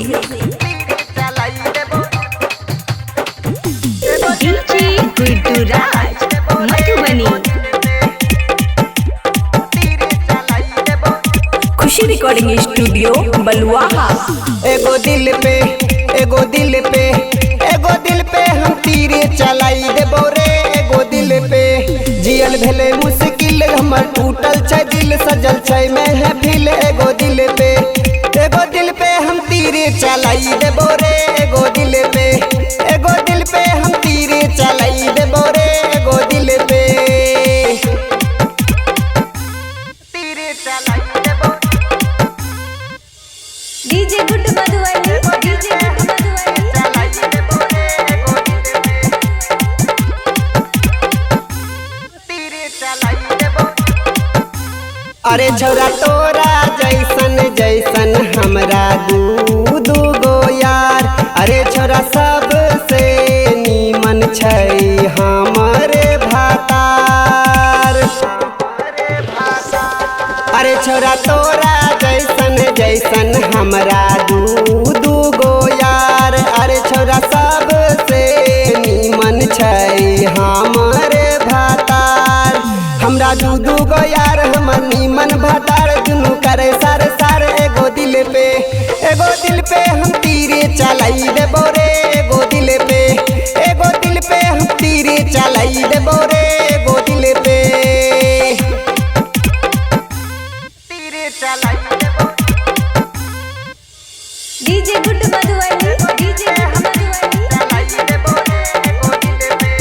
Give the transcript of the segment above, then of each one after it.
DJ Gudduraj Madhubani. खुशी recording studio बलुआहा। एगो दिल पे एगो दिल पे एगो दिल पे हम तीर चलाई देबो रे। एगो दिल पे जियल भेले मुश्किल हमर टूटल छै दिल सजल छै महफिल। एगो दिल पे हम तीर चलाई देबो रे। एगो दिल पे हम तीर चलाई देबो रे। एगो दिल पे तीर चलाई देबो। डीजे गुड्डू मधुबनी। डीजे गुड्डू अरे छौरा तोरा जैसन जैसन हमरा दू गो यार। अरे छौरा सबसे नीमन छै हमरे भातार। अरे छौरा तोरा जैसन जैसन हमरा दू गो यार। अरे छौरा सबसे नीमन छै हमरे भातार। हमरा दू गो यार हमर नीमन भातार दुनू करे सार सार। एगो दिल पे हम तीर चलाई देबो रे। एगो दिल पे हम तीर चलाई देबो रे। एगो दिल पे तीर चलाई देबो। डीजे गुड्डू मधुबनी। डीजे चलाई देबो रे। एगो दिल पे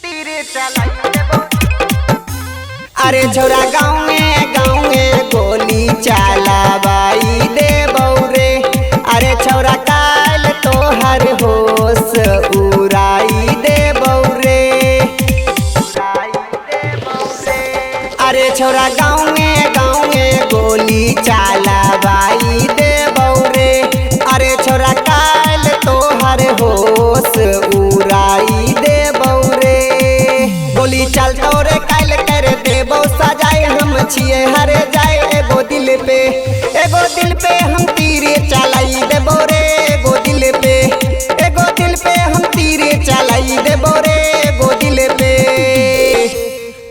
तीर चलाई देबो। अरे छौरा गाँव में गोली चलावाई देबो रे। अरे छौरा काल तोहर होश उड़ाई देबो रे। अरे छौरा गाँव में गोली चलावाई देबो रे। अरे छौरा काल तोहर होश उड़ाई देबो रे। गोली चलतो रे काल कर देबो सजाए हम छिए हर जाए। एगो दिल पे